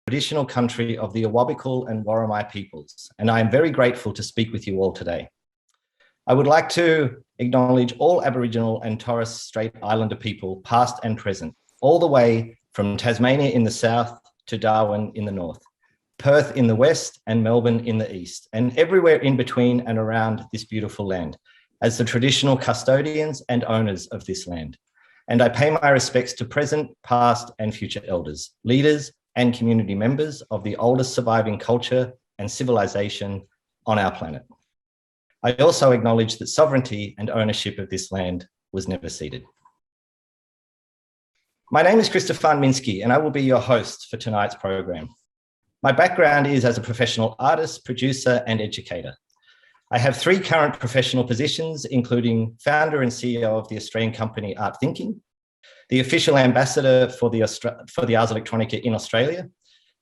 traditional country of the Awabakal and Worimi peoples, and I am very grateful to speak with you all today. I would like to acknowledge all Aboriginal and Torres Strait Islander people, past and present, all the way from Tasmania in the south to Darwin in the north, Perth in the west and Melbourne in the east, and everywhere in between and around this beautiful land, as the traditional custodians and owners of this land. And I pay my respects to present, past, and future elders, leaders, and community members of the oldest surviving culture and civilization on our planet. I also acknowledge that sovereignty and ownership of this land was never ceded. My name is Kristefan Minski, and I will be your host for tonight's program. My background is as a professional artist, producer, and educator. I have 3 current professional positions, including founder and CEO of the Australian company Art Thinking, the official ambassador for the Ars Electronica in Australia,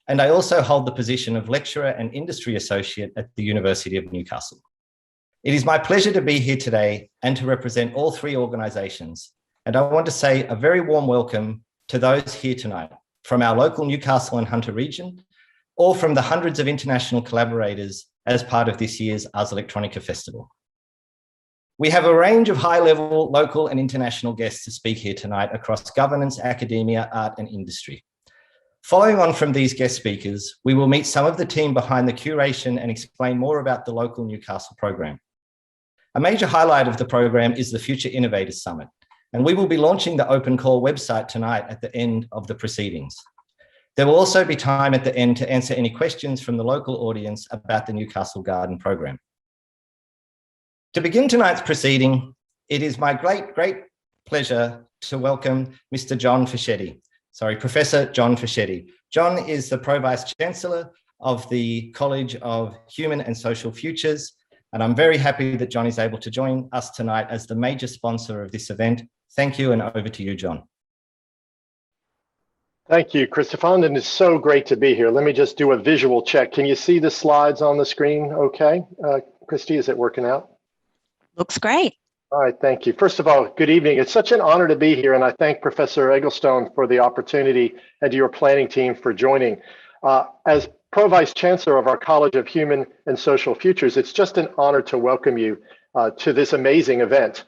and I also hold the position of lecturer and industry associate at the University of Newcastle. It is my pleasure to be here today and to represent all 3 organisations, and I want to say a very warm welcome to those here tonight from our local Newcastle and Hunter region, or from the hundreds of international collaborators as part of this year's Ars Electronica Festival. We have a range of high-level local and international guests to speak here tonight across governance, academia, art, and industry. Following on from these guest speakers, we will meet some of the team behind the curation and explain more about the local Newcastle program. A major highlight of the program is the Future Innovators Summit, and we will be launching the open call website tonight at the end of the proceedings. There will also be time at the end to answer any questions from the local audience about the Newcastle Garden program. To begin tonight's proceeding, it is my great pleasure to welcome Professor John Fischetti. John is the Vice-Chancellor of the College of Human and Social Futures, and I'm very happy that John is able to join us tonight as the major sponsor of this event. Thank you, and over to you, John. Thank you, Kristefan, and it's so great to be here. Let me just do a visual check. Can you see the slides on the screen okay? Christy, is it working out? Looks great. All right, thank you. First of all, good evening. It's such an honor to be here, and I thank Professor Egglestone for the opportunity and to your planning team for joining. As Vice-Chancellor of our College of Human and Social Futures, it's just an honor to welcome you to this amazing event.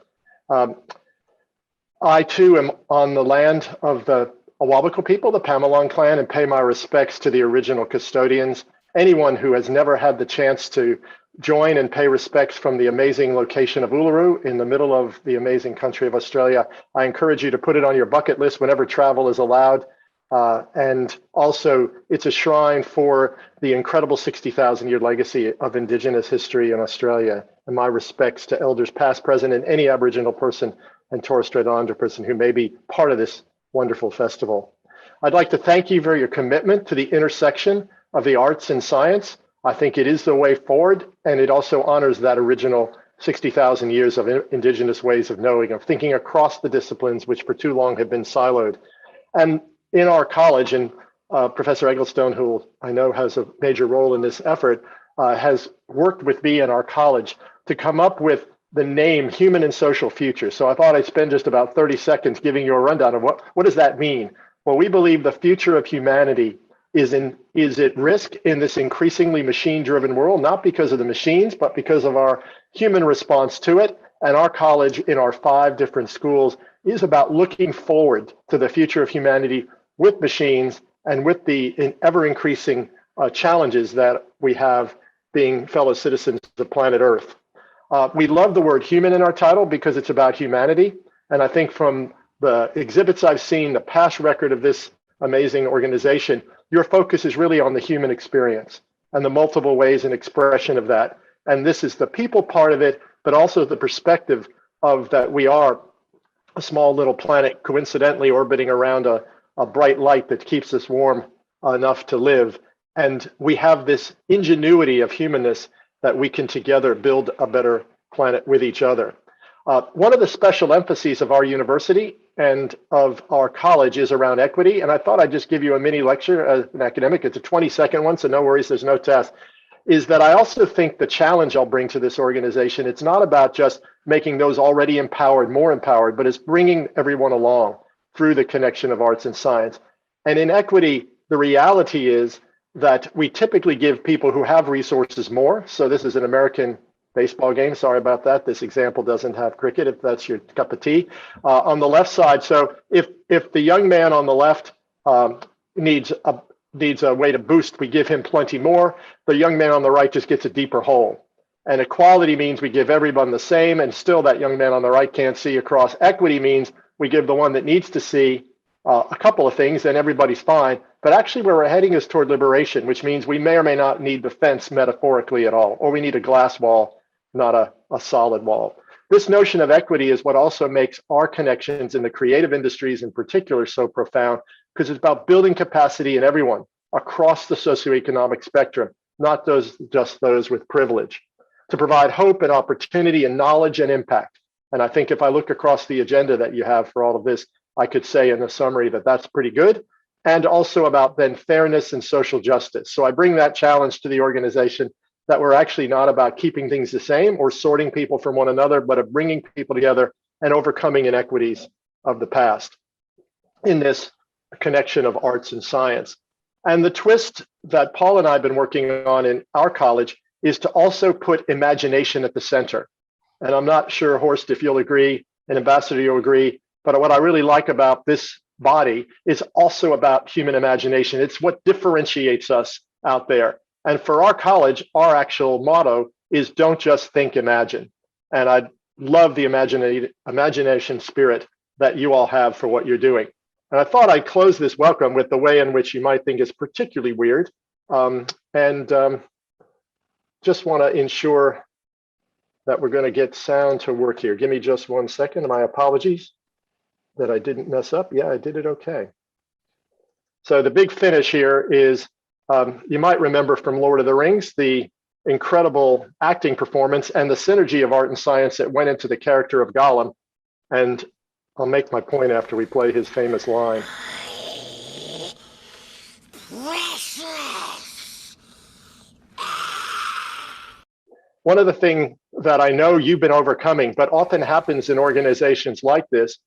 I too am on the land of the Awabakal people, the Pamalong clan, and pay my respects to the original custodians. Anyone who has never had the chance to join and pay respects from the amazing location of Uluru in the middle of the amazing country of Australia, I encourage you to put it on your bucket list whenever travel is allowed. And also, it's a shrine for the incredible 60,000-year legacy of Indigenous history in Australia. And my respects to elders past, present, and any Aboriginal person and Torres Strait Islander person who may be part of this wonderful festival. I'd like to thank you for your commitment to the intersection of the arts and science. I think it is the way forward, and it also honors that original 60,000 years of Indigenous ways of knowing, of thinking across the disciplines which for too long have been siloed. And in our college, and Professor Egglestone, who I know has a major role in this effort, has worked with me and our college to come up with the name Human and Social Future. So I thought I'd spend just about 30 seconds giving you a rundown of what does that mean? Well, we believe the future of humanity is at risk in this increasingly machine-driven world, not because of the machines, but because of our human response to it. And our college in our 5 different schools is about looking forward to the future of humanity with machines and with the ever-increasing challenges that we have being fellow citizens of planet Earth. We love the word human in our title because it's about humanity. And I think from the exhibits I've seen, the past record of this amazing organization, your focus is really on the human experience and the multiple ways and expression of that. And this is the people part of it, but also the perspective of that we are a small little planet coincidentally orbiting around a bright light that keeps us warm enough to live. And we have this ingenuity of humanness that we can together build a better planet with each other. One of the special emphases of our university and of our college is around equity. And I thought I'd just give you a mini lecture as an academic. It's a 20-second one, so no worries, there's no test. Is that I also think the challenge I'll bring to this organization, it's not about just making those already empowered more empowered, but it's bringing everyone along through the connection of arts and science. And in equity, the reality is that we typically give people who have resources more. So this is an American baseball game. Sorry about that. This example doesn't have cricket, if that's your cup of tea. On the left side, so if the young man on the left needs a way to boost, we give him plenty more. The young man on the right just gets a deeper hole. And equality means we give everyone the same, and still that young man on the right can't see across. Equity means we give the one that needs to see a couple of things, and everybody's fine. But actually where we're heading is toward liberation, which means we may or may not need the fence metaphorically at all, or we need a glass wall, not a solid wall. This notion of equity is what also makes our connections in the creative industries in particular so profound, because it's about building capacity in everyone across the socioeconomic spectrum, not just those with privilege, to provide hope and opportunity and knowledge and impact. And I think if I look across the agenda that you have for all of this, I could say in the summary that that's pretty good. And also about then fairness and social justice. So I bring that challenge to the organization, that we're actually not about keeping things the same or sorting people from one another, but of bringing people together and overcoming inequities of the past in this connection of arts and science. And the twist that Paul and I have been working on in our college is to also put imagination at the center. And I'm not sure, Horst, if you'll agree, and Ambassador, you'll agree, but what I really like about this body is also about human imagination. It's what differentiates us out there. And for our college, our actual motto is don't just think, imagine. And I love the imagination spirit that you all have for what you're doing. And I thought I'd close this welcome with the way in which you might think is particularly weird. Just want to ensure that we're going to get sound to work here. Give me just 1 second. My apologies that I didn't mess up. Yeah, I did it okay. So the big finish here is, you might remember from Lord of the Rings, the incredible acting performance and the synergy of art and science that went into the character of Gollum. And I'll make my point after we play his famous line. One of the things that I know you've been overcoming, but often happens in organizations like this,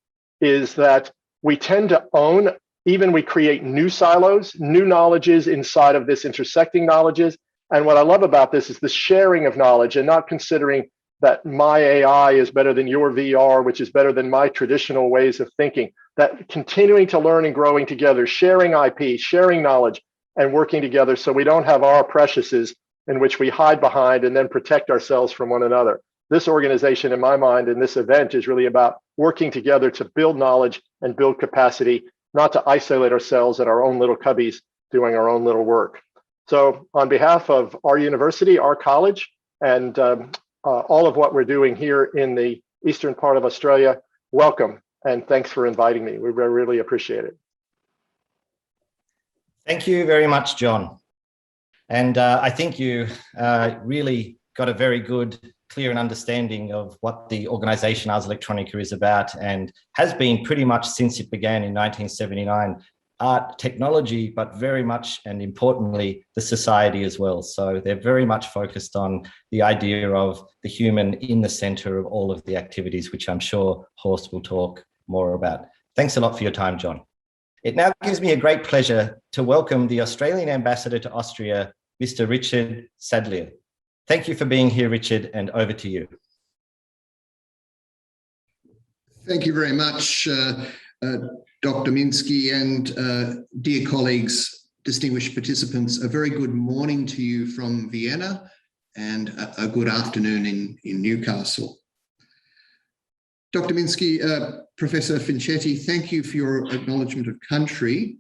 is that we tend to own, even we create new silos, new knowledges inside of this intersecting knowledges. And what I love about this is the sharing of knowledge, and not considering that my AI is better than your VR, which is better than my traditional ways of thinking. That continuing to learn and growing together, sharing IP, sharing knowledge, and working together so we don't have our preciouses in which we hide behind and then protect ourselves from one another. This organization, in my mind, and this event is really about working together to build knowledge and build capacity, not to isolate ourselves at our own little cubbies doing our own little work. So on behalf of our university, our college, and all of what we're doing here in the eastern part of Australia, welcome, and thanks for inviting me. We really appreciate it. Thank you very much, John. And I think you really got a very good, clear and understanding of what the organization Ars Electronica is about, and has been pretty much since it began in 1979. Art, technology, but very much, and importantly, the society as well. So they're very much focused on the idea of the human in the center of all of the activities, which I'm sure Horst will talk more about. Thanks a lot for your time, John. It now gives me a great pleasure to welcome the Australian Ambassador to Austria, Mr. Richard Sadleir. Thank you for being here, Richard, and over to you. Thank you very much, Dr. Minski, and dear colleagues, distinguished participants. A very good morning to you from Vienna, and a good afternoon in Newcastle. Dr. Minski, Professor Fischetti, thank you for your acknowledgement of country.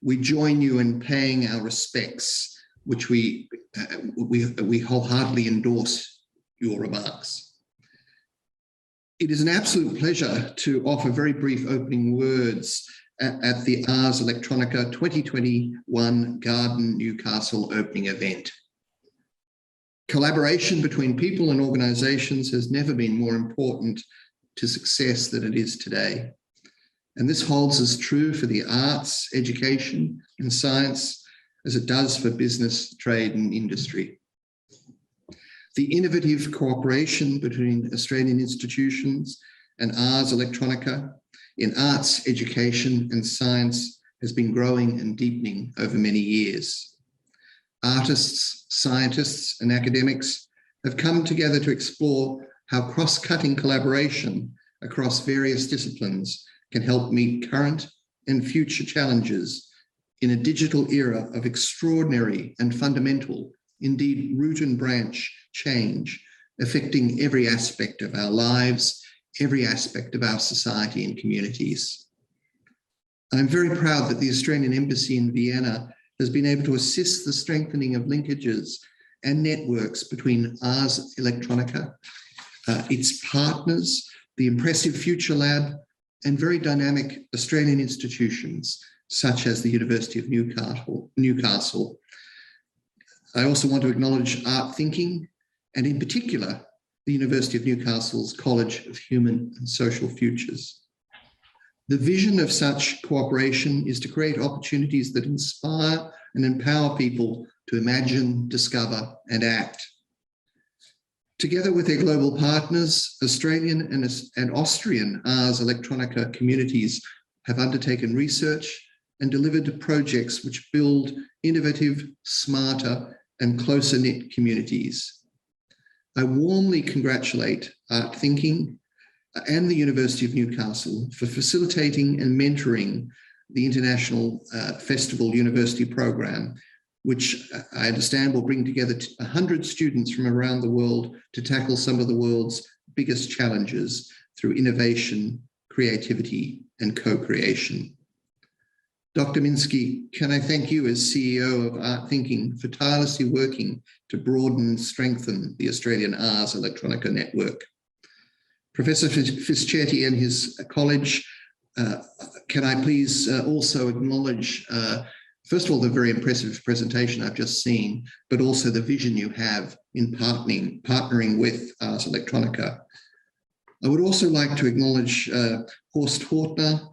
We join you in paying our respects, which we wholeheartedly endorse your remarks. It is an absolute pleasure to offer very brief opening words at the Ars Electronica 2021 Garden Newcastle opening event. Collaboration between people and organisations has never been more important to success than it is today. And this holds as true for the arts, education and science as it does for business, trade and industry. The innovative cooperation between Australian institutions and Ars Electronica in arts, education and science has been growing and deepening over many years. artists, scientists, and academics have come together to explore how cross-cutting collaboration across various disciplines can help meet current and future challenges in a digital era of extraordinary and fundamental, indeed root and branch change, affecting every aspect of our lives, every aspect of our society and communities. I'm very proud that the Australian Embassy in Vienna has been able to assist the strengthening of linkages and networks between Ars Electronica, its partners, the impressive Futurelab, and very dynamic Australian institutions such as the University of Newcastle. I also want to acknowledge Art Thinking, and in particular, the University of Newcastle's College of Human and Social Futures. The vision of such cooperation is to create opportunities that inspire and empower people to imagine, discover, and act. Together with their global partners, Australian and Austrian Ars Electronica communities have undertaken research and delivered projects which build innovative, smarter, and closer-knit communities. I warmly congratulate Art Thinking and the University of Newcastle for facilitating and mentoring the International Festival University program, which I understand will bring together 100 students from around the world to tackle some of the world's biggest challenges through innovation, creativity, and co-creation. Dr. Minski, can I thank you as CEO of Art Thinking for tirelessly working to broaden and strengthen the Australian Ars Electronica network. Professor Fischetti and his college, can I please also acknowledge, first of all, the very impressive presentation I've just seen, but also the vision you have in partnering with Ars Electronica. I would also like to acknowledge Horst Hörtner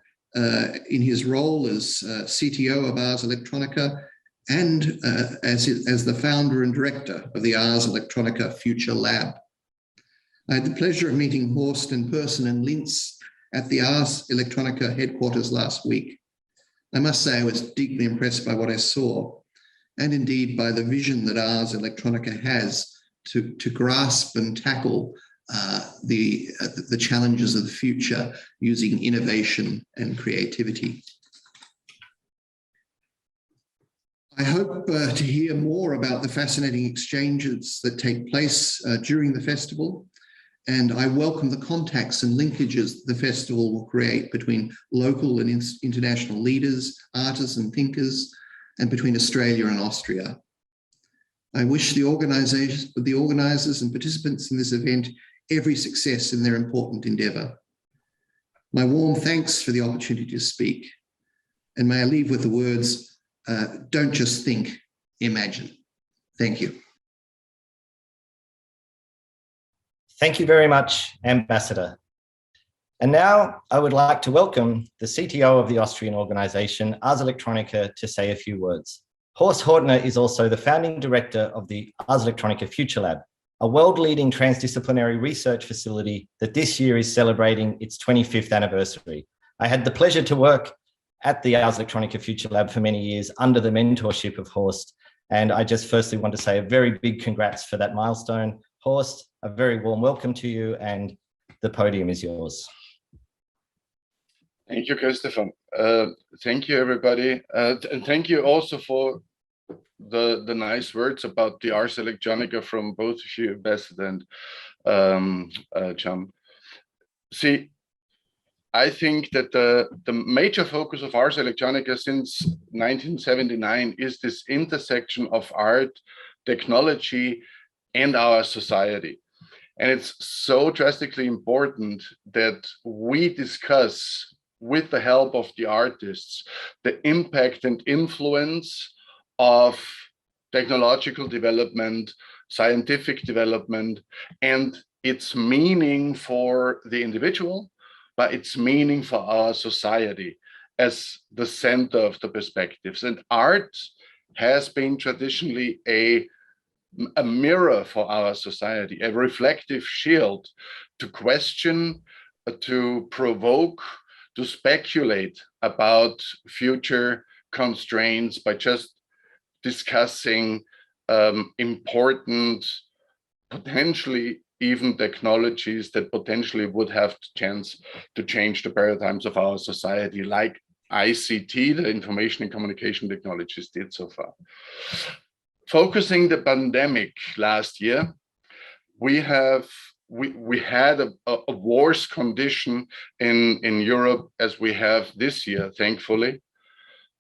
in his role as CTO of Ars Electronica and as the founder and director of the Ars Electronica Futurelab. I had the pleasure of meeting Horst in person in Linz at the Ars Electronica headquarters last week. I must say I was deeply impressed by what I saw, and indeed by the vision that Ars Electronica has to grasp and tackle the challenges of the future using innovation and creativity. I hope to hear more about the fascinating exchanges that take place during the festival, and I welcome the contacts and linkages the festival will create between local and international leaders, artists and thinkers, and between Australia and Austria. I wish the organisers and participants in this event every success in their important endeavour. My warm thanks for the opportunity to speak, and may I leave with the words, don't just think, imagine. Thank you. Thank you very much, Ambassador. And now I would like to welcome the CTO of the Austrian organisation, Ars Electronica, to say a few words. Horst Hörtner is also the founding director of the Ars Electronica Futurelab, a world-leading transdisciplinary research facility that this year is celebrating its 25th anniversary. I had the pleasure to work at the Ars Electronica Futurelab for many years under the mentorship of Horst, and I just firstly want to say a very big congrats for that milestone. Horst, a very warm welcome to you, and the podium is yours. Thank you, Kristefan. Thank you, everybody. And thank you also for the nice words about the Ars Electronica from both of you, Ambassador and John. See, I think that the major focus of Ars Electronica since 1979 is this intersection of art, technology, and our society. And it's so drastically important that we discuss, with the help of the artists, the impact and influence of technological development, scientific development, and its meaning for the individual, but its meaning for our society as the center of the perspectives. And art has been traditionally a mirror for our society, a reflective shield to question, to provoke, to speculate about future constraints by just discussing important, potentially even technologies that potentially would have the chance to change the paradigms of our society, like ICT, the information and communication technologies, did so far. Focusing the pandemic last year, we had a worse condition in Europe as we have this year, thankfully.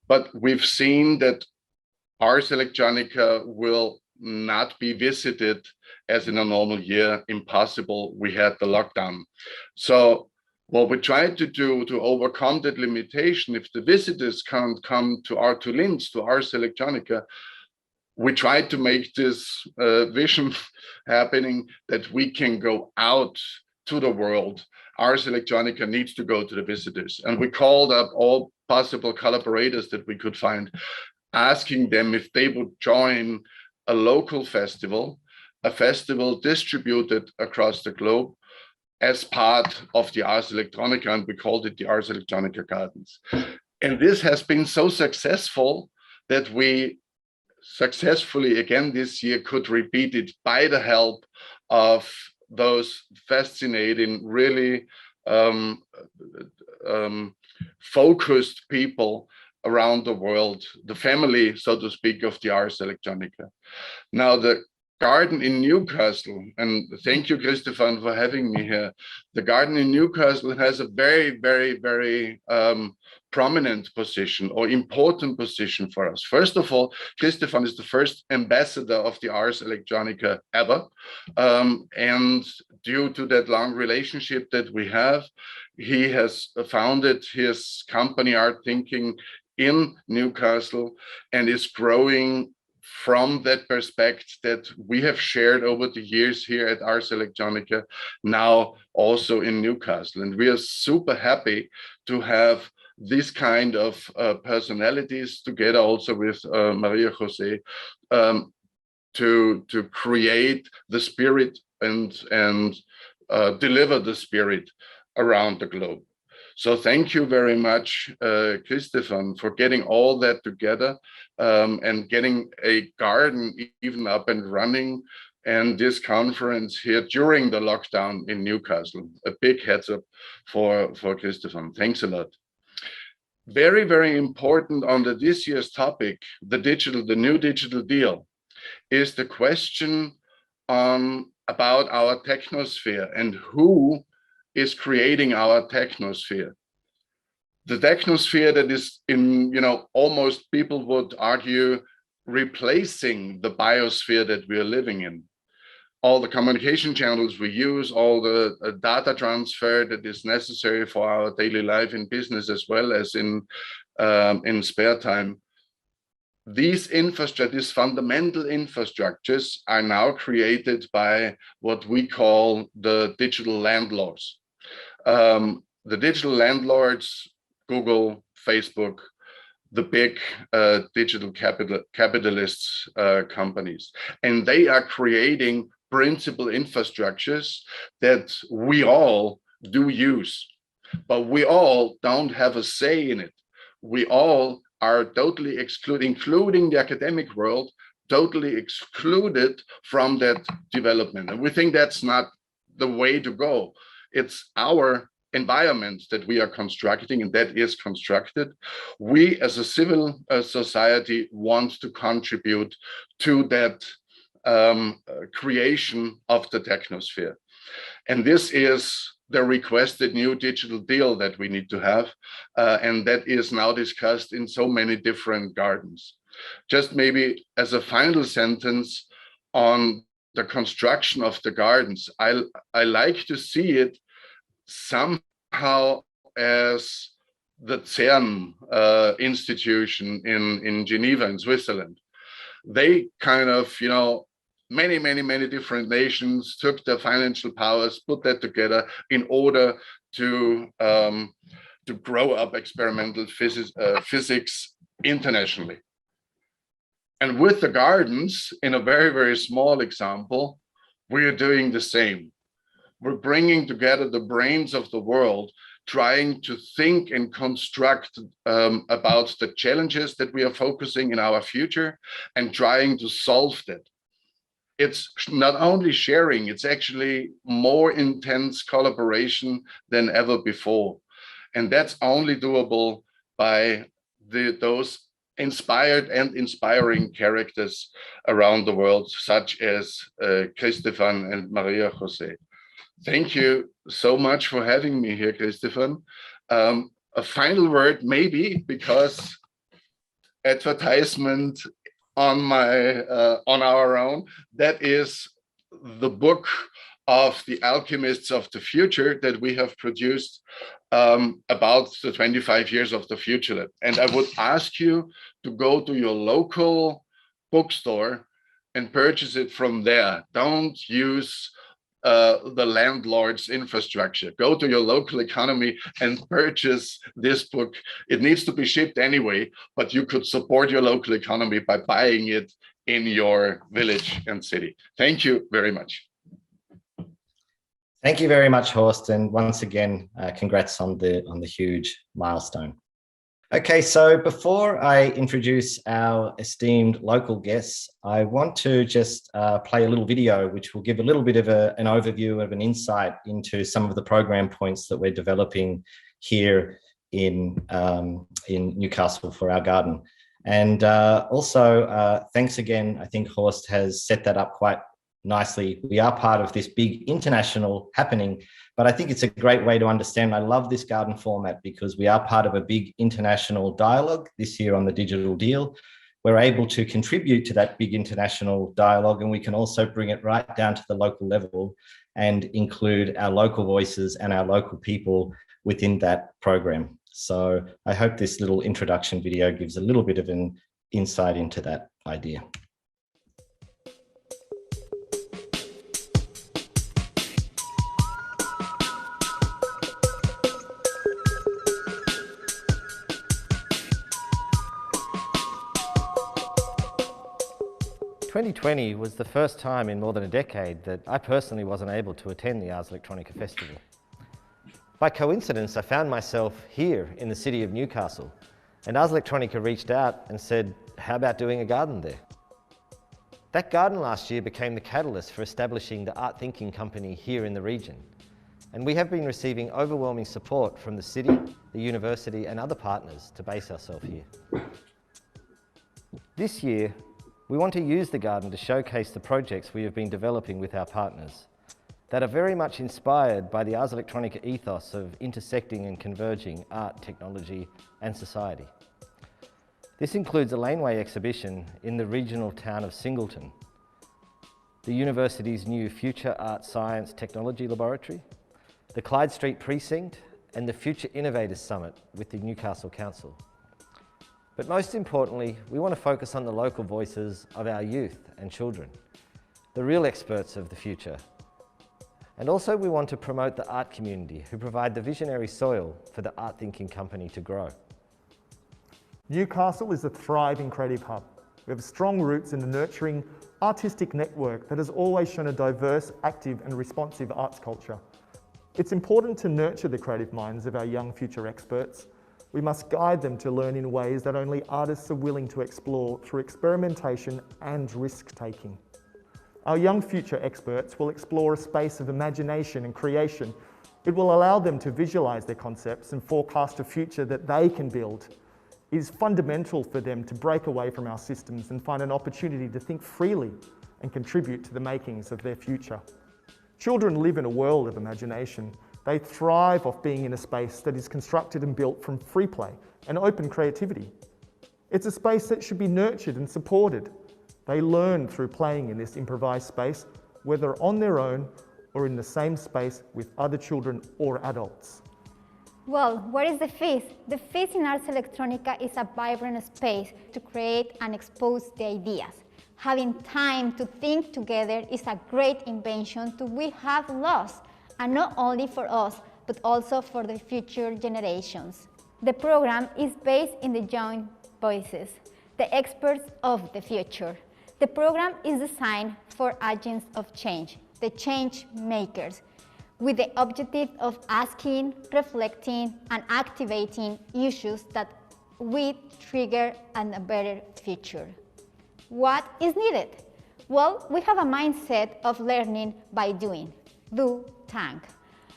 But we've seen that Ars Electronica will not be visited as in a normal year. Impossible. We had the lockdown. So what we tried to do to overcome that limitation, if the visitors can't come to Linz, to Ars Electronica, we tried to make this vision happening that we can go out to the world. Ars Electronica needs to go to the visitors. And we called up all possible collaborators that we could find, asking them if they would join a local festival, a festival distributed across the globe as part of the Ars Electronica, and we called it the Ars Electronica Gardens. And this has been so successful that we successfully again this year could repeat it by the help of those fascinating, really focused people around the world, the family, so to speak, of the Ars Electronica. Now, the garden in Newcastle, and thank you, Kristefan, for having me here. The garden in Newcastle has a very, very, very prominent position or important position for us. First of all, Kristefan is the first ambassador of the Ars Electronica ever. And due to that long relationship that we have, he has founded his company, Art Thinking, in Newcastle, and is growing from that perspective that we have shared over the years here at Ars Electronica, now also in Newcastle. And we are super happy to have this kind of personalities together also with Maria José to create the spirit and deliver the spirit around the globe. So thank you very much, Kristefan, for getting all that together and getting a garden even up and running, and this conference here during the lockdown in Newcastle. A big heads up for Kristefan. Thanks a lot. Very, very important on this year's topic, the new digital deal, is the question about our technosphere and who is creating our technosphere. The technosphere that is in, almost people would argue, replacing the biosphere that we are living in. All the communication channels we use, all the data transfer that is necessary for our daily life in business as well as in spare time. These fundamental infrastructures are now created by what we call the digital landlords. The digital landlords, Google, Facebook, the big digital capitalists companies, and they are creating principal infrastructures that we all do use, but we all don't have a say in it. We all are totally excluded, including the academic world, totally excluded from that development. And we think that's not the way to go. It's our environment that we are constructing, and that is constructed. We as a civil society want to contribute to that creation of the technosphere. And this is the requested new digital deal that we need to have, and that is now discussed in so many different gardens. Just maybe as a final sentence on the construction of the gardens, I like to see it somehow as the CERN institution in Geneva in Switzerland. They kind of, many different nations took their financial powers, put that together in order to grow up experimental physics internationally. And with the gardens, in a very, very small example, we are doing the same. We're bringing together the brains of the world trying to think and construct about the challenges that we are focusing in our future and trying to solve that. It's not only sharing, it's actually more intense collaboration than ever before. And that's only doable by those inspired and inspiring characters around the world, such as Kristefan and Maria José. Thank you so much for having me here, Kristefan. A final word, maybe, because advertisement on our own, that is the book of the alchemists of the future that we have produced about the 25 years of the Futurelab. And I would ask you to go to your local bookstore and purchase it from there. Don't use the landlord's infrastructure. Go to your local economy and purchase this book. It needs to be shipped anyway, but you could support your local economy by buying it in your village and city. Thank you very much. Thank you very much, Horst, and once again, congrats on the huge milestone. Okay, so before I introduce our esteemed local guests, I want to just play a little video which will give a little bit of an overview of an insight into some of the program points that we're developing here in Newcastle for our garden. And also, thanks again. I think Horst has set that up quite nicely. We are part of this big international happening, but I think it's a great way to understand. I love this garden format because we are part of a big international dialogue this year on the digital deal. We're able to contribute to that big international dialogue, and we can also bring it right down to the local level and include our local voices and our local people within that program. So I hope this little introduction video gives a little bit of an insight into that idea. "2020 was the first time in more than a decade that I personally wasn't able to attend the Ars Electronica Festival. By coincidence, I found myself here in the city of Newcastle, and Ars Electronica reached out and said, how about doing a garden there? That garden last year became the catalyst for establishing the Art Thinking Company here in the region, and we have been receiving overwhelming support from the city, the university and other partners to base ourselves here. This year, we want to use the garden to showcase the projects we have been developing with our partners that are very much inspired by the Ars Electronica ethos of intersecting and converging art, technology and society. This includes a laneway exhibition in the regional town of Singleton, the university's new Future Art Science Technology Laboratory, the Clyde Street Precinct and the Future Innovators Summit with the Newcastle Council. But most importantly, we want to focus on the local voices of our youth and children, the real experts of the future. And also we want to promote the art community who provide the visionary soil for the Art Thinking Company to grow. Newcastle is a thriving creative hub. We have strong roots in the nurturing artistic network that has always shown a diverse, active and responsive arts culture. It's important to nurture the creative minds of our young future experts. We must guide them to learn in ways that only artists are willing to explore through experimentation and risk-taking. Our young future experts will explore a space of imagination and creation. It will allow them to visualize their concepts and forecast a future that they can build. It is fundamental for them to break away from our systems and find an opportunity to think freely and contribute to the makings of their future. Children live in a world of imagination. They thrive off being in a space that is constructed and built from free play and open creativity. It's a space that should be nurtured and supported. They learn through playing in this improvised space, whether on their own or in the same space with other children or adults. Well, what is the FIS? The FIS in Ars Electronica is a vibrant space to create and expose the ideas. Having time to think together is a great invention that we have lost, and not only for us, but also for the future generations. The program is based in the young voices, the experts of the future. The program is designed for agents of change, the change makers. with the objective of asking, reflecting, and activating issues that will trigger a better future. What is needed? Well, we have a mindset of learning by doing, do tank,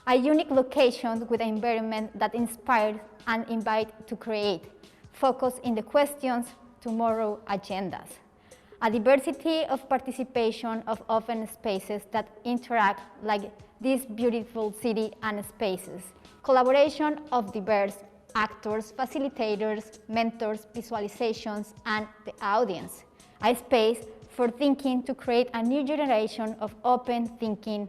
a unique location with an environment that inspires and invites to create, focus in the questions, tomorrow agendas. A diversity of participation of open spaces that interact like this beautiful city and spaces. Collaboration of diverse actors, facilitators, mentors, visualizations, and the audience. A space for thinking to create a new generation of open thinking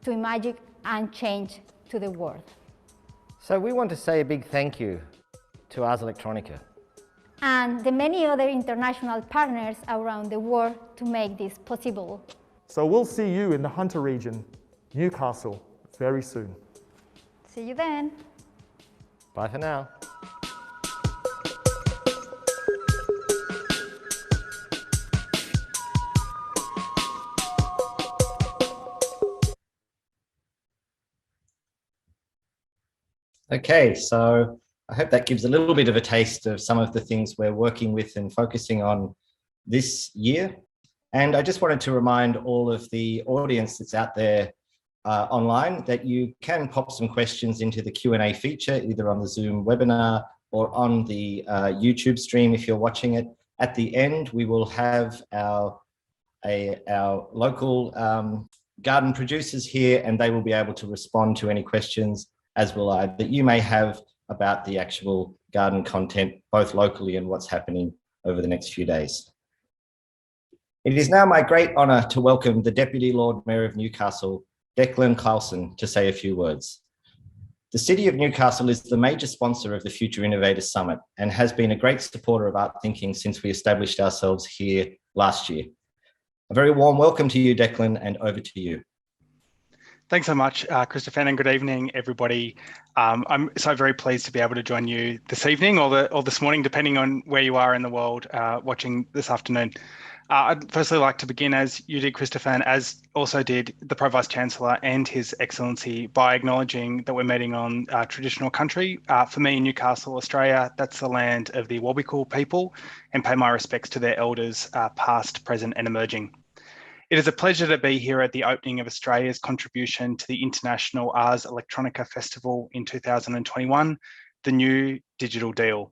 to imagine and change to the world. So we want to say a big thank you to Ars Electronica. And the many other international partners around the world to make this possible. So we'll see you in the Hunter region, Newcastle, very soon. See you then. Bye for now. Okay, so I hope that gives a little bit of a taste of some of the things we're working with and focusing on this year. And I just wanted to remind all of the audience that's out there online that you can pop some questions into the Q&A feature, either on the Zoom webinar or on the YouTube stream if you're watching it. At the end, we will have our local garden producers here, and they will be able to respond to any questions, as will I, that you may have about the actual garden content, both locally and what's happening over the next few days. It is now my great honour to welcome the Deputy Lord Mayor of Newcastle, Declan Clausen, to say a few words. The City of Newcastle is the major sponsor of the Future Innovators Summit and has been a great supporter of art thinking since we established ourselves here last year. A very warm welcome to you, Declan, and over to you. Thanks so much, Kristefan, and good evening, everybody. I'm so very pleased to be able to join you this evening or this morning, depending on where you are in the world watching this afternoon. I'd firstly like to begin, as you did, Kristefan, as also did the Pro Vice-Chancellor and His Excellency, by acknowledging that we're meeting on traditional country. For me, in Newcastle, Australia, that's the land of the Wabikal people, and pay my respects to their elders, past, present, and emerging. It is a pleasure to be here at the opening of Australia's contribution to the International Ars Electronica Festival in 2021, the New Digital Deal.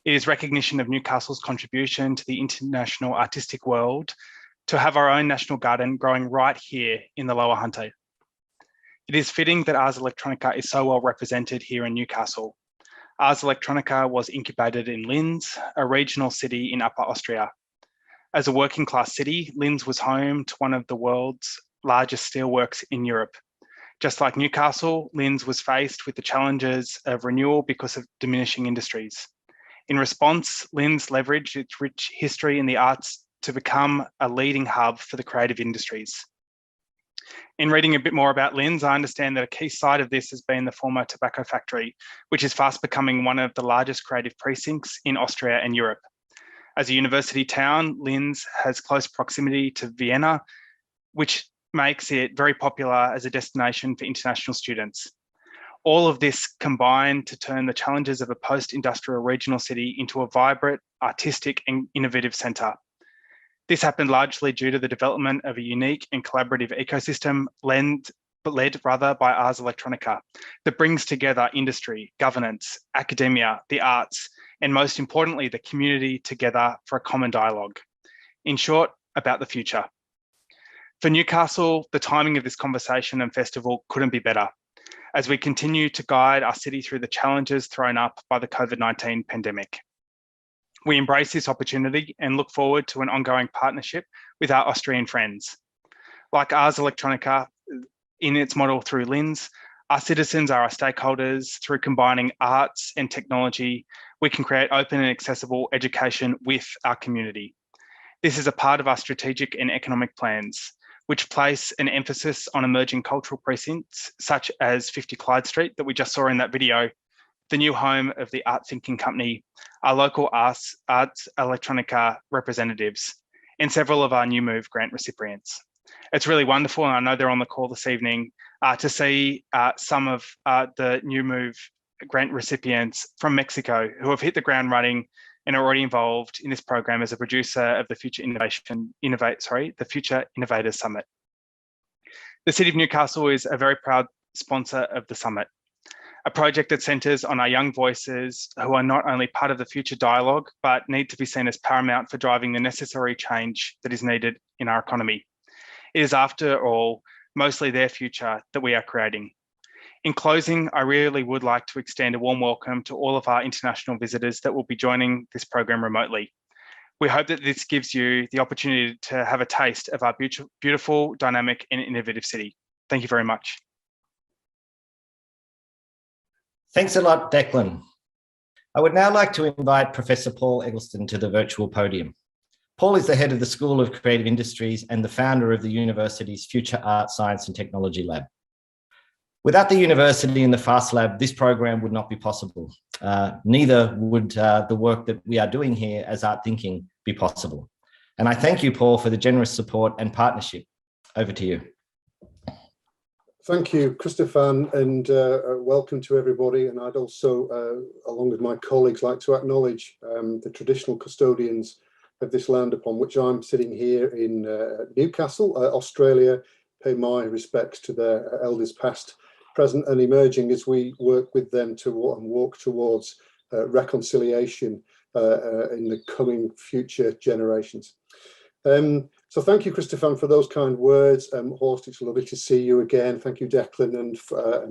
It is recognition of Newcastle's contribution to the international artistic world to have our own national garden growing right here in the Lower Hunter. It is fitting that Ars Electronica is so well represented here in Newcastle. Ars Electronica was incubated in Linz, a regional city in Upper Austria. As a working class city, Linz was home to one of the world's largest steelworks in Europe. Just like Newcastle, Linz was faced with the challenges of renewal because of diminishing industries. In response, Linz leveraged its rich history in the arts to become a leading hub for the creative industries. In reading a bit more about Linz, I understand that a key site of this has been the former tobacco factory, which is fast becoming one of the largest creative precincts in Austria and Europe. As a university town, Linz has close proximity to Vienna, which makes it very popular as a destination for international students. All of this combined to turn the challenges of a post-industrial regional city into a vibrant, artistic and innovative centre. This happened largely due to the development of a unique and collaborative ecosystem led by Ars Electronica that brings together industry, governance, academia, the arts, and most importantly, the community together for a common dialogue. In short, about the future. For Newcastle, the timing of this conversation and festival couldn't be better, as we continue to guide our city through the challenges thrown up by the COVID-19 pandemic. We embrace this opportunity and look forward to an ongoing partnership with our Austrian friends. Like Ars Electronica, in its model through Linz, our citizens are our stakeholders. Through combining arts and technology, we can create open and accessible education with our community. This is a part of our strategic and economic plans, which place an emphasis on emerging cultural precincts, such as 50 Clyde Street that we just saw in that video, the new home of the art thinking company, our local Ars Electronica representatives, and several of our New Move grant recipients. It's really wonderful, and I know they're on the call this evening, to see some of the New Move grant recipients from Mexico who have hit the ground running and are already involved in this program as a producer of the Future Innovators Summit. The City of Newcastle is a very proud sponsor of the summit, a project that centres on our young voices who are not only part of the future dialogue, but need to be seen as paramount for driving the necessary change that is needed in our economy. It is, after all, mostly their future that we are creating. In closing, I really would like to extend a warm welcome to all of our international visitors that will be joining this program remotely. We hope that this gives you the opportunity to have a taste of our beautiful, dynamic and innovative city. Thank you very much. Thanks a lot, Declan. I would now like to invite Professor Paul Egglestone to the virtual podium. Paul is the head of the School of Creative Industries and the founder of the university's Future Art, Science and Technology Lab. Without the university and the FAST Lab, this program would not be possible. Neither would the work that we are doing here as Art Thinking be possible. And I thank you, Paul, for the generous support and partnership. Over to you. Thank you, Kristefan, and welcome to everybody. And I'd also, along with my colleagues, like to acknowledge the traditional custodians of this land upon which I'm sitting here in Newcastle, Australia. Pay my respects to their elders past, present and emerging as we work with them to walk towards reconciliation in the coming future generations. So thank you, Kristefan, for those kind words. Horst, it's lovely to see you again. Thank you, Declan, and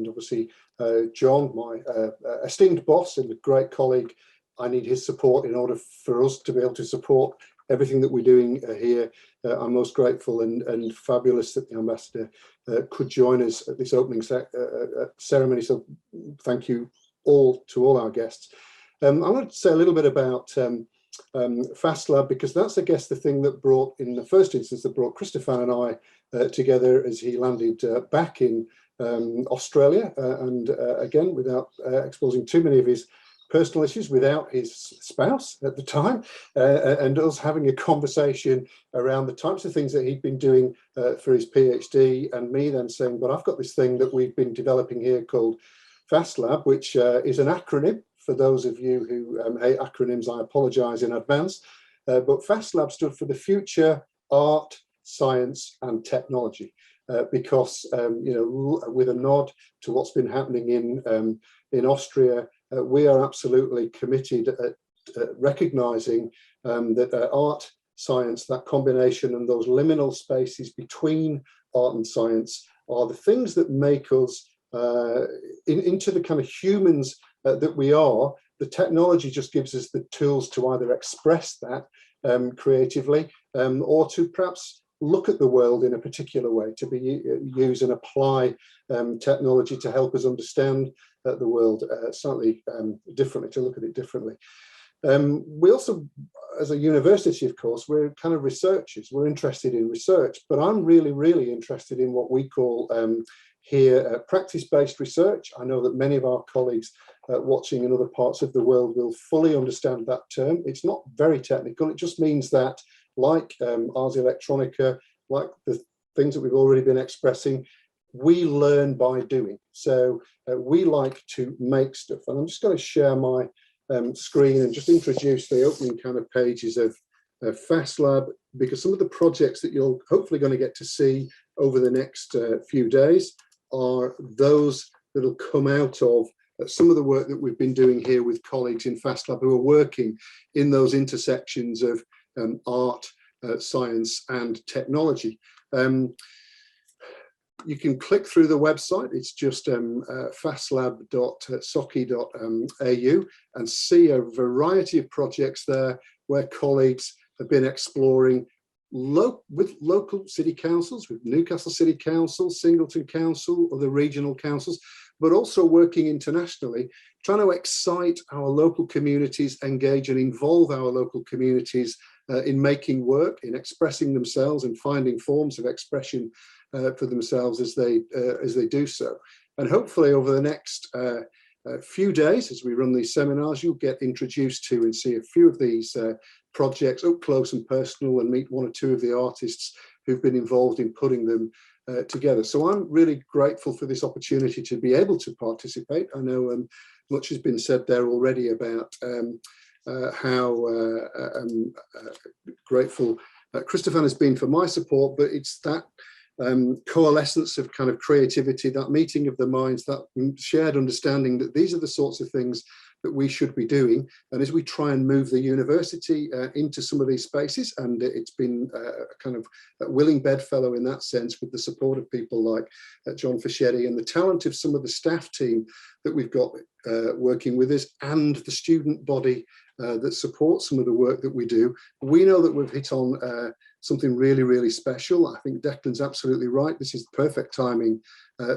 obviously John, my esteemed boss and a great colleague. I need his support in order for us to be able to support everything that we're doing here. I'm most grateful and fabulous that the ambassador could join us at this opening ceremony. So thank you all to all our guests. I want to say a little bit about FAST Lab, because that's, I guess, the thing that brought, in the first instance, that brought Kristefan and I together as he landed back in Australia. And again, without exposing too many of his personal issues, without his spouse at the time, and us having a conversation around the types of things that he'd been doing for his PhD, and me then saying, but I've got this thing that we've been developing here called FAST Lab, which is an acronym. For those of you who hate acronyms, I apologise in advance. But FAST Lab stood for the Future Art, Science and Technology, because you know, with a nod to what's been happening in Austria, we are absolutely committed at recognising that art, science, that combination and those liminal spaces between art and science are the things that make us into the kind of humans that we are. The technology just gives us the tools to either express that creatively or to perhaps look at the world in a particular way, to use and apply technology to help us understand the world slightly differently, to look at it differently. We also, as a university, of course, we're kind of researchers. We're interested in research, but I'm really interested in what we call here practice-based research. I know that many of our colleagues watching in other parts of the world will fully understand that term. It's not very technical. It just means that, like Ars Electronica, like the things that we've already been expressing, we learn by doing. So we like to make stuff. And I'm just going to share my screen and just introduce the opening kind of pages of FAST Lab, because some of the projects that you're hopefully going to get to see over the next few days are those that will come out of some of the work that we've been doing here with colleagues in FAST Lab who are working in those intersections of art, science and technology. You can click through the website. It's just fastlab.soci.au and see a variety of projects there where colleagues have been exploring with local city councils, with Newcastle City Council, Singleton Council, other regional councils, but also working internationally, trying to excite our local communities, engage and involve our local communities in making work, in expressing themselves and finding forms of expression for themselves as they do so. And hopefully over the next few days as we run these seminars, you'll get introduced to and see a few of these projects up close and personal, and meet one or two of the artists who've been involved in putting them together. So I'm really grateful for this opportunity to be able to participate. I know much has been said there already about how grateful Kristefan has been for my support, but it's that coalescence of kind of creativity, that meeting of the minds, that shared understanding that these are the sorts of things that we should be doing. And as we try and move the university into some of these spaces, and it's been a kind of a willing bedfellow in that sense, with the support of people like John Fischetti and the talent of some of the staff team that we've got working with us, and the student body that supports some of the work that we do, we know that we've hit on something really, really special. I think Declan's absolutely right. This is perfect timing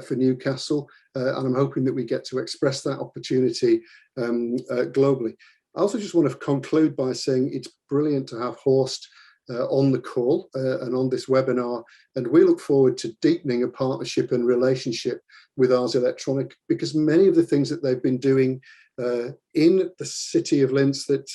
for Newcastle, and I'm hoping that we get to express that opportunity globally. I also just want to conclude by saying it's brilliant to have Horst on the call and on this webinar, and we look forward to deepening a partnership and relationship with Ars Electronica, because many of the things that they've been doing in the city of Linz that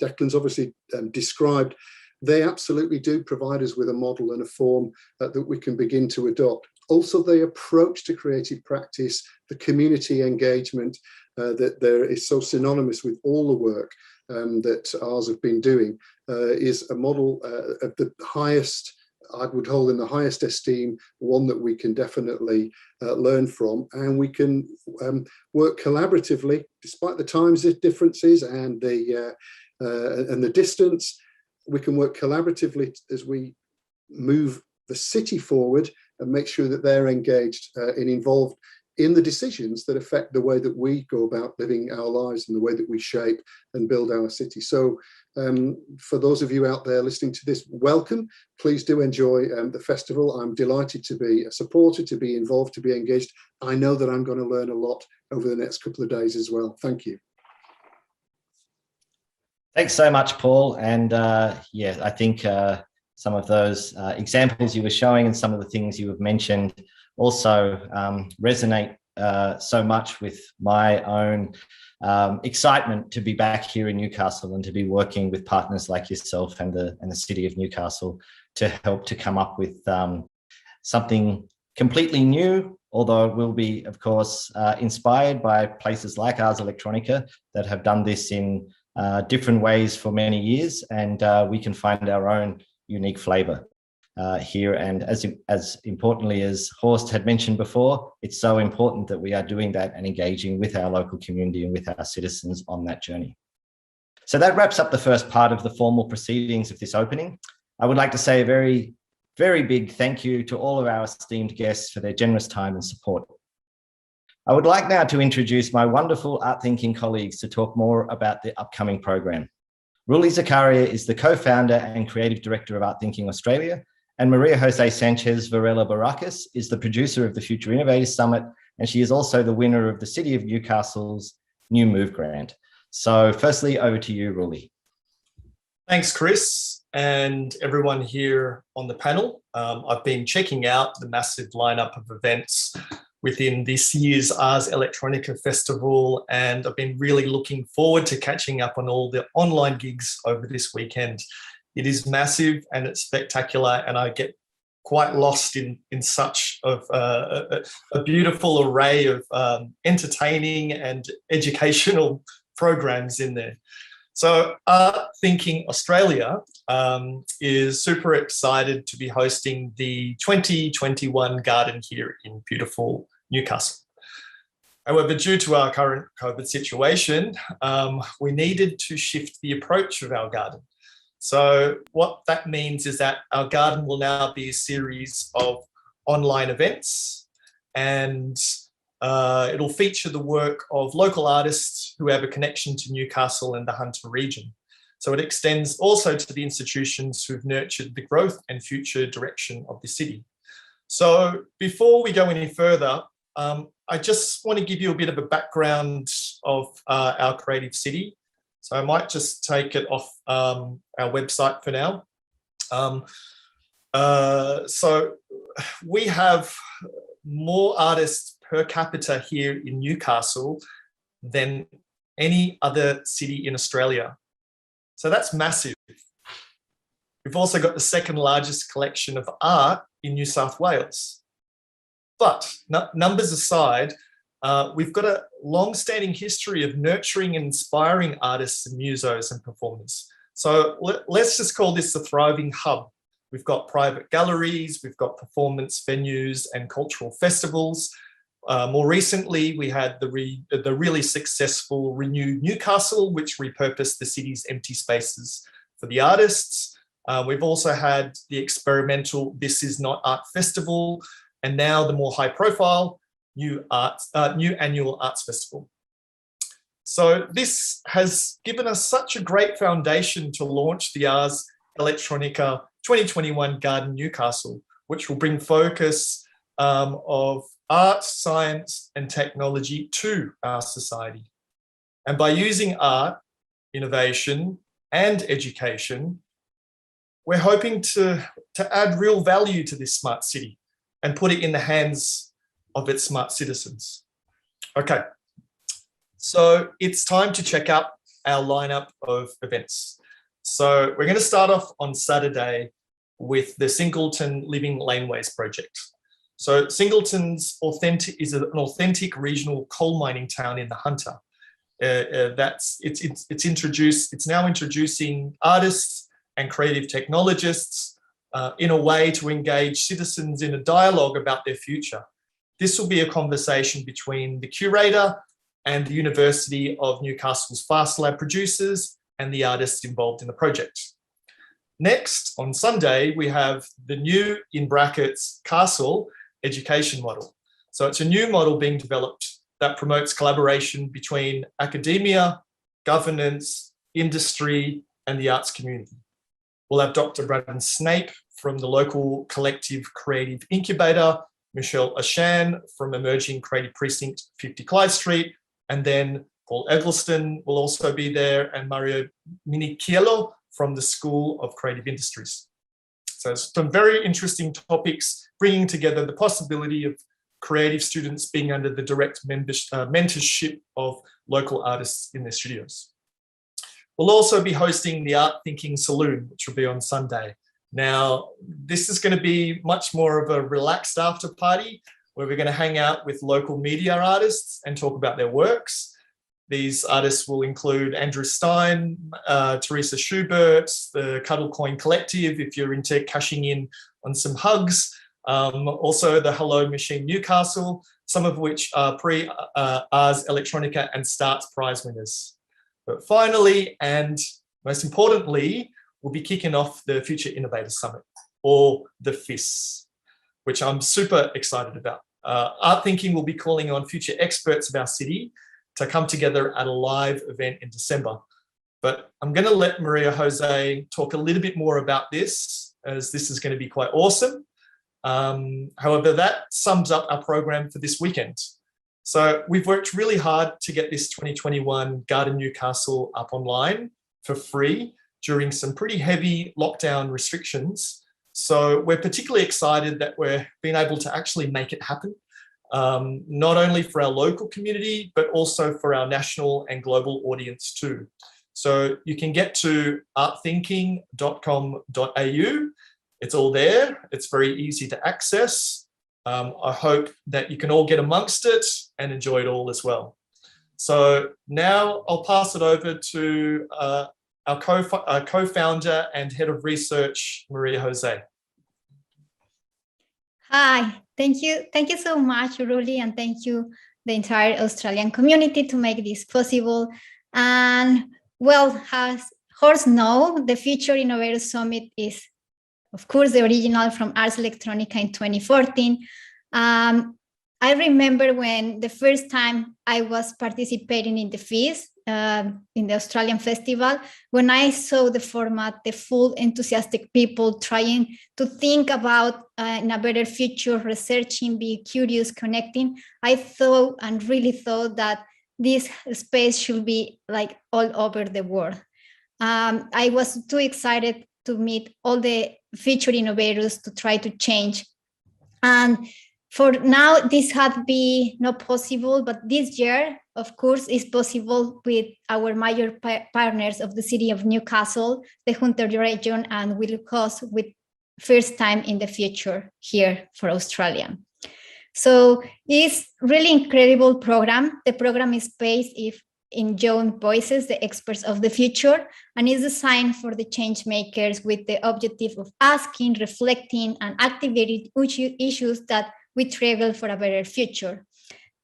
Declan's obviously described, they absolutely do provide us with a model and a form that we can begin to adopt. Also, the approach to creative practice, the community engagement that there is so synonymous with all the work that Ars have been doing is a model of the highest, I would hold in the highest esteem, one that we can definitely learn from, and we can work collaboratively despite the times differences and the distance. We can work collaboratively as we move the city forward and make sure that they're engaged and involved in the decisions that affect the way that we go about living our lives and the way that we shape and build our city. So for those of you out there listening to this, welcome. Please do enjoy the festival. I'm delighted to be a supporter, to be involved, to be engaged. I know that I'm going to learn a lot over the next couple of days as well. Thank you. Thanks so much, Paul. And yeah, I think some of those examples you were showing and some of the things you have mentioned also resonate so much with my own excitement to be back here in Newcastle and to be working with partners like yourself and the city of Newcastle to help to come up with something completely new, although it will be, of course, inspired by places like Ars Electronica that have done this in different ways for many years, and we can find our own unique flavor here. And as importantly as Horst had mentioned before, it's so important that we are doing that and engaging with our local community and with our citizens on that journey. So that wraps up the first part of the formal proceedings of this opening. I would like to say a very, very big thank you to all of our esteemed guests for their generous time and support. I would like now to introduce my wonderful art thinking colleagues to talk more about the upcoming program. Zakaria is the co-founder and creative director of Art Thinking Australia, and Maria José Sanchez Varela Barajas is the producer of the Future Innovators Summit, and she is also the winner of the City of Newcastle's New Move Grant. So firstly, over to you, Ruli. Thanks, Chris, and everyone here on the panel. I've been checking out the massive lineup of events within this year's Ars Electronica Festival, and I've been really looking forward to catching up on all the online gigs over this weekend. It is massive and it's spectacular, and I get quite lost in such of a beautiful array of entertaining and educational programs in there. So Art Thinking Australia is super excited to be hosting the 2021 Garden here in beautiful Newcastle. However, due to our current COVID situation, we needed to shift the approach of our garden. So what that means is that our garden will now be a series of online events, and it'll feature the work of local artists who have a connection to Newcastle and the Hunter region. So it extends also to the institutions who've nurtured the growth and future direction of the city. So before we go any further, I just want to give you a bit of a background of our creative city. So I might just take it off our website for now. So we have more artists per capita here in Newcastle than any other city in Australia. So that's massive. We've also got the second largest collection of art in New South Wales. But numbers aside, we've got a long-standing history of nurturing and inspiring artists and musos and performers. So let's just call this a thriving hub. We've got private galleries, we've got performance venues and cultural festivals. More recently, we had the really successful Renewed Newcastle, which repurposed the city's empty spaces for the artists. We've also had the experimental This Is Not Art Festival, and now the more high-profile new annual arts festival. So this has given us such a great foundation to launch the Ars Electronica 2021 Garden Newcastle, which will bring focus of art, science, and technology to our society. And by using art, innovation, and education, we're hoping to add real value to this smart city and put it in the hands of its smart citizens. Okay, so it's time to check out our lineup of events. So we're going to start off on Saturday with the Singleton Living Laneways project. So Singleton's is an authentic regional coal mining town in the Hunter. It's now introducing artists and creative technologists in a way to engage citizens in a dialogue about their future. This will be a conversation between the curator and the University of Newcastle's FastLab producers and the artists involved in the project. Next, on Sunday, we have the new, in brackets, Castle education model. So it's a new model being developed that promotes collaboration between academia, governance, industry, and the arts community. We'll have Dr. Braden Snape from the local collective creative incubator, Michelle Ashan from Emerging Creative Precinct 50 Clyde Street, and then Paul Egglestone will also be there, and Mario Minichiello from the School of Creative Industries. So some very interesting topics, bringing together the possibility of creative students being under the direct mentorship of local artists in their studios. We'll also be hosting the Art Thinking Saloon, which will be on Sunday. Now, this is going to be much more of a relaxed after party where we're going to hang out with local media artists and talk about their works. These artists will include Andrew Stein, Teresa Schubert, the Cuddle Coin Collective, if you're into cashing in on some hugs. Also the Hello Machine Newcastle, some of which are pre-Ars Electronica and Starts prize winners. But finally, and most importantly, we'll be kicking off the Future Innovators Summit, or the FIS, which I'm super excited about. Art Thinking will be calling on future experts of our city to come together at a live event in December. But I'm going to let Maria José talk a little bit more about this, as this is going to be quite awesome. However, that sums up our program for this weekend. So we've worked really hard to get this 2021 Garden Newcastle up online for free during some pretty heavy lockdown restrictions. So we're particularly excited that we're being able to actually make it happen, not only for our local community, but also for our national and global audience too. So you can get to artthinking.com.au. It's all there. It's very easy to access. I hope that you can all get amongst it and enjoy it all as well. So now I'll pass it over to our co-founder and head of research, Maria José. Hi, thank you so much, Ruli, and thank you the entire Australian community to make this possible. And well, as Horst knows, the Future Innovators Summit is, of course, the original from Ars Electronica in 2014. I remember when the first time I was participating in the FIS, in the Australian festival, when I saw the format, the full enthusiastic people trying to think about in a better future, researching, being curious, connecting, I thought and really thought that this space should be like all over the world. I was too excited to meet all the future innovators to try to change. And For now, this had been not possible, but this year, of course, is possible with our major partners of the city of Newcastle, the Hörtner region, and will host with first time in the future here for Australia. So it's really incredible program. The program is based in young voices, the experts of the future, and is designed for the change makers with the objective of asking, reflecting, and activating issues that we trigger for a better future.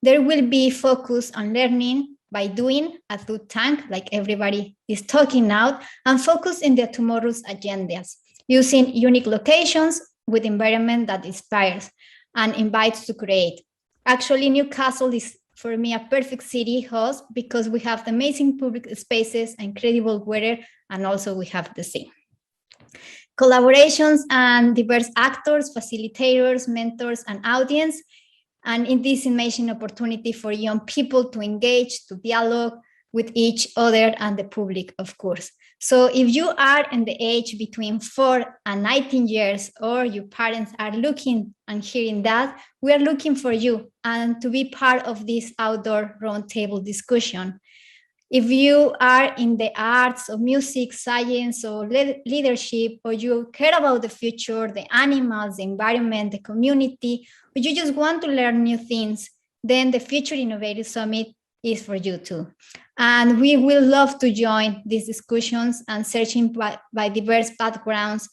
There will be focus on learning by doing a good tank, like everybody is talking now, and focus in the tomorrow's agendas, using unique locations with environment that inspires and invites to create. Actually, Newcastle is, for me, a perfect city host because we have the amazing public spaces, incredible weather, and also we have the sea. Collaborations and diverse actors, facilitators, mentors, and audience. And in this amazing opportunity for young people to engage, to dialogue with each other and the public, of course. So if you are in the age between 4 and 19 years, or your parents are looking and hearing that, we are looking for you and to be part of this outdoor roundtable discussion. If you are in the arts or music, science, or leadership, or you care about the future, the animals, the environment, the community, or you just want to learn new things, then the Future Innovators Summit is for you too. And we will love to join these discussions and searching by diverse backgrounds,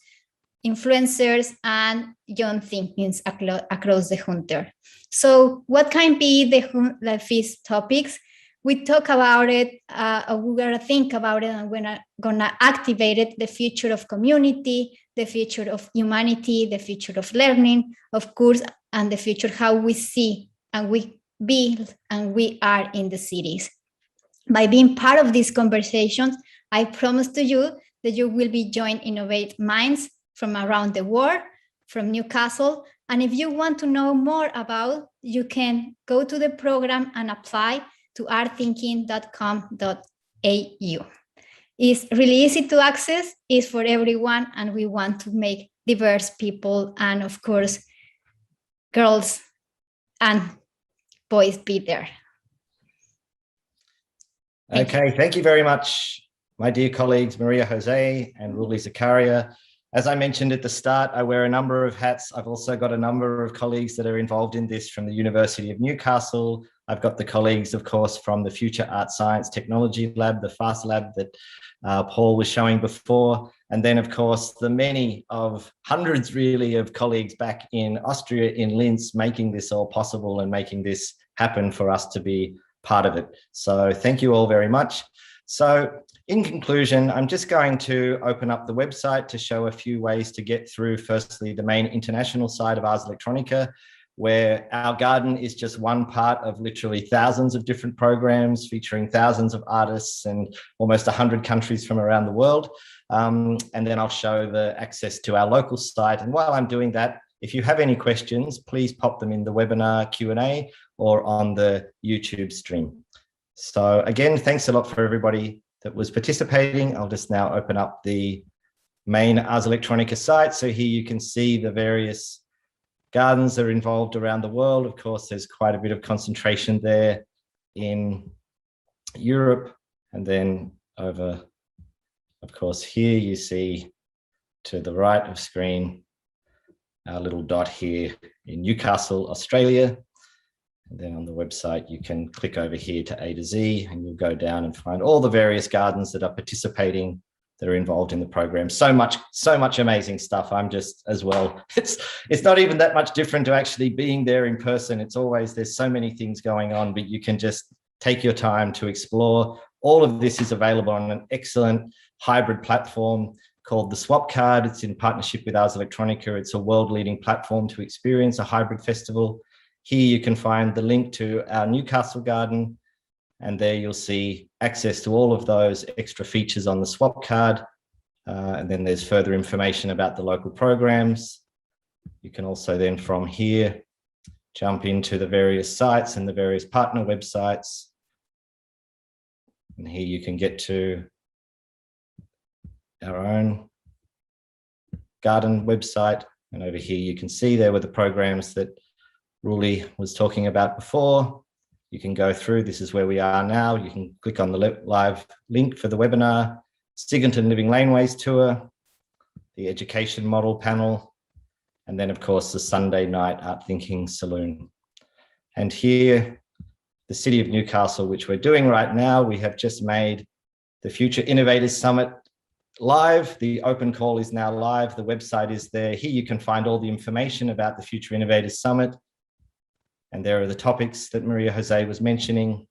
influencers, and young thinkings across the Hörtner. So what can be these topics? We talk about it, we're gonna think about it, and we're gonna activate it, the future of community, the future of humanity, the future of learning, of course, and the future how we see and we build and we are in the cities. By being part of these conversations, I promise to you that you will be joining innovative minds from around the world, from Newcastle. And if you want to know more about, you can go to the program and apply to artthinking.com.au. It's really easy to access, it's for everyone, and we want to make diverse people and, of course, girls and boys be there. Okay, thank you very much, my dear colleagues, Maria José and Ruli Zakaria. As I mentioned at the start, I wear a number of hats. I've also got a number of colleagues that are involved in this from the University of Newcastle. I've got the colleagues, of course, from the Future Art Science Technology Lab, the FAST Lab that Paul was showing before. And then, of course, the many of hundreds, really, of colleagues back in Austria, in Linz, making this all possible and making this happen for us to be part of it. So thank you all very much. So in conclusion, I'm just going to open up the website to show a few ways to get through, firstly, the main international side of Ars Electronica, where our garden is just one part of literally thousands of different programs featuring thousands of artists and almost 100 countries from around the world. And then I'll show the access to our local site. And while I'm doing that, if you have any questions, please pop them in the webinar Q&A or on the YouTube stream. So again, thanks a lot for everybody that was participating. I'll just now open up the main Ars Electronica site. So here you can see the various gardens that are involved around the world. Of course, there's quite a bit of concentration there in Europe. And then over, of course, here you see to the right of screen, our little dot here in Newcastle, Australia. And then on the website, you can click over here to A to Z and you'll go down and find all the various gardens that are participating, that are involved in the program. So much amazing stuff. I'm just as well. It's not even that much different to actually being there in person. It's always, there's so many things going on, but you can just take your time to explore. All of this is available on an excellent hybrid platform called the Swap Card. It's in partnership with Ars Electronica. It's a world-leading platform to experience a hybrid festival. Here you can find the link to our Newcastle garden, and there you'll see access to all of those extra features on the Swap Card. And then there's further information about the local programs. You can also then from here jump into the various sites and the various partner websites. And here you can get to our own garden website. And over here you can see there were the programs that Ruli was talking about before. You can go through, this is where we are now. You can click on the live link for the webinar, Sigginton Living Laneways Tour, the Education Model Panel, and then of course the Sunday night Art Thinking Saloon. And here, the City of Newcastle, which we're doing right now, we have just made the Future Innovators Summit live. The open call is now live. The website is there. Here you can find all the information about the Future Innovators Summit. And there are the topics that Maria José was mentioning.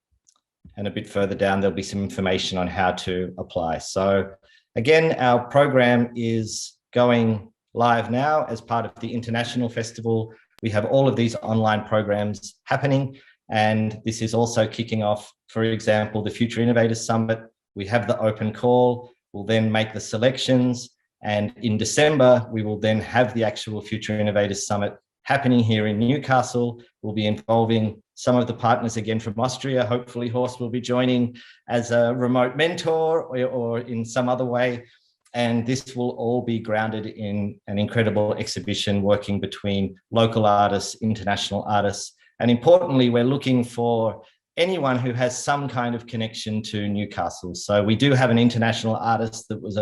And a bit further down, there'll be some information on how to apply. So again, our program is going live now as part of the International Festival. We have all of these online programs happening. And this is also kicking off, for example, the Future Innovators Summit. We have the open call. We'll then make the selections. And in December, we will then have the actual Future Innovators Summit happening here in Newcastle. We'll be involving some of the partners again from Austria. Hopefully Horst will be joining as a remote mentor or in some other way. And this will all be grounded in an incredible exhibition working between local artists, international artists. And importantly, we're looking for anyone who has some kind of connection to Newcastle. So we do have an international artist that was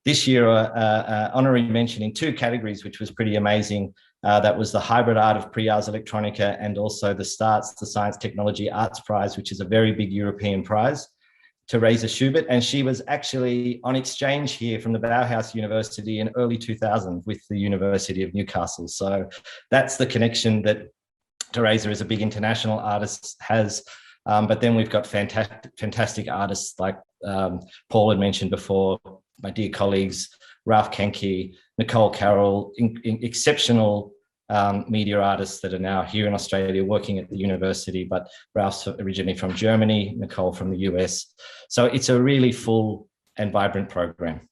this year honorary mention in 2 categories, which was pretty amazing. That was the hybrid art of pre-Ars Electronica and also the STARTS, the Science Technology Arts Prize, which is a very big European prize, Teresa Schubert. And she was actually on exchange here from the Bauhaus University in early 2000 with the University of Newcastle. So that's the connection that Teresa is a big international artist has. But then we've got fantastic artists like Paul had mentioned before, my dear colleagues, Ralph Kenke, Nicole Carroll, exceptional media artists that are now here in Australia working at the university, but Ralph's originally from Germany, Nicole from the US. So it's a really full and vibrant program.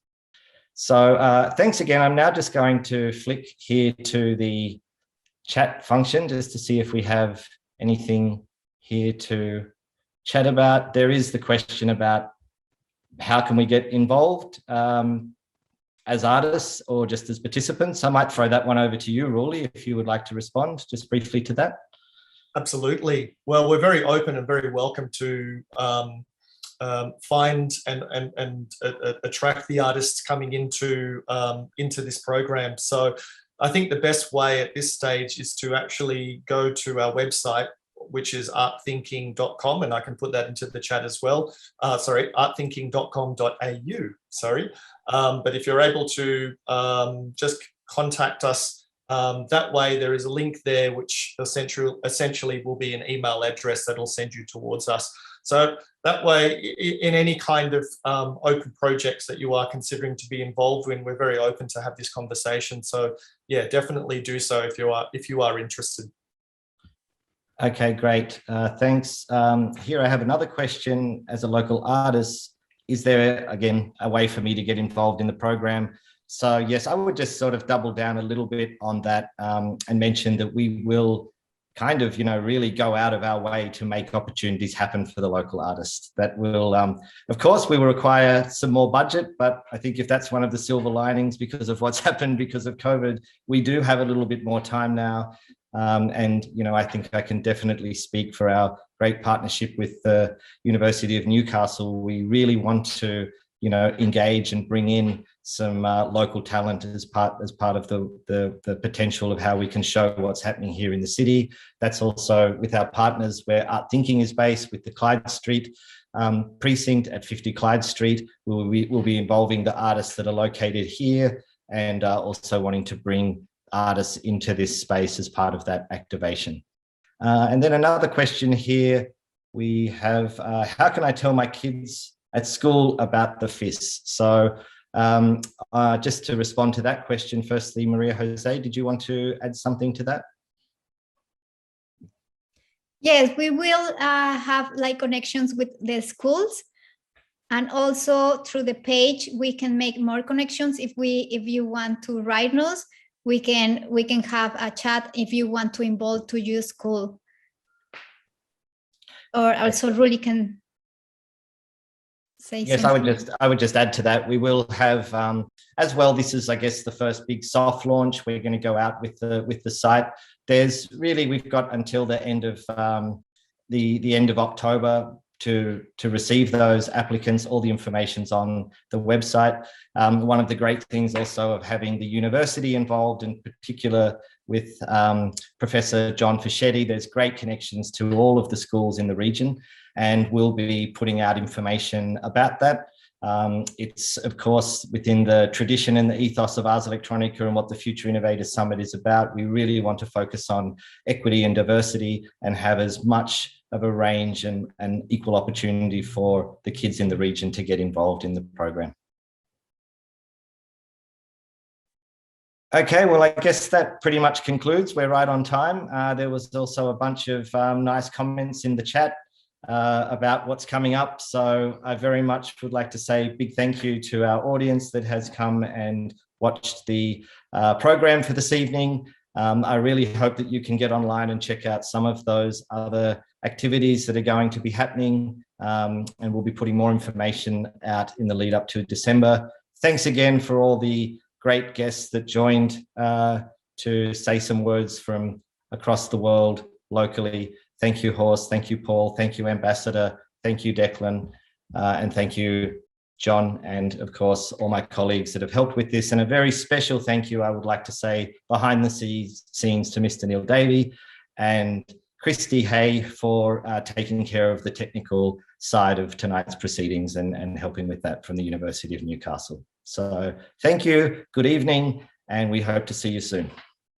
So thanks again. I'm now just going to flick here to the chat function just to see if we have anything here to chat about. There is the question about how can we get involved as artists or just as participants. I might throw that one over to you, Ruli, if you would like to respond just briefly to that. Absolutely. Well, we're very open and very welcome to find and attract the artists coming into this program. So I think the best way at this stage is to actually go to our website, which is artthinking.com, and I can put that into the chat as well. artthinking.com.au, sorry. But if you're able to just contact us, that way there is a link there which essentially will be an email address that will send you towards us. So that way, in any kind of open projects that you are considering to be involved in, we're very open to have this conversation. So yeah, definitely do so if you are interested. Okay, great. Thanks. Here I have another question. As a local artist, is there, again, a way for me to get involved in the program? So yes, I would just sort of double down a little bit on that and mention that we will kind of, really go out of our way to make opportunities happen for the local artists. That will, of course, we will require some more budget, but I think if that's one of the silver linings because of what's happened because of COVID, we do have a little bit more time now. And, I think I can definitely speak for our great partnership with the University of Newcastle. We really want to, engage and bring in some local talent as part of the potential of how we can show what's happening here in the city. That's also with our partners where Art Thinking is based with the Clyde Street precinct at 50 Clyde Street. We'll be involving the artists that are located here and also wanting to bring artists into this space as part of that activation. And then another question here we have, how can I tell my kids at school about the FIS? So just to respond to that question, firstly, Maria José, did you want to add something to that? Yes, we will have connections with the schools, and also through the page we can make more connections. If you want to write us, we can have a chat if you want to involve to your school, or also Ruli can Yes, I would just add to that. We will have as well. This is, I guess, the first big soft launch. We're going to go out with the site. There's really, we've got until the end of the end of October to receive those applicants. All the information's on the website. One of the great things also of having the university involved, in particular with Professor John Fischetti, there's great connections to all of the schools in the region, and we'll be putting out information about that. It's, of course, within the tradition and the ethos of Ars Electronica and what the Future Innovators Summit is about. We really want to focus on equity and diversity and have as much of a range and equal opportunity for the kids in the region to get involved in the program. Okay, well, I guess that pretty much concludes. We're right on time. There was also a bunch of nice comments in the chat about what's coming up. So I very much would like to say a big thank you to our audience that has come and watched the program for this evening. I really hope that you can get online and check out some of those other activities that are going to be happening, and we'll be putting more information out in the lead up to December. Thanks again for all the great guests that joined to say some words from across the world locally. Thank you, Horst. Thank you, Paul. Thank you, Ambassador. Thank you, Declan. And thank you, John, and of course, all my colleagues that have helped with this. And a very special thank you, I would like to say, behind the scenes to Mr. Neil Davey and Christy Hay for taking care of the technical side of tonight's proceedings and helping with that from the University of Newcastle. So thank you, good evening, and we hope to see you soon.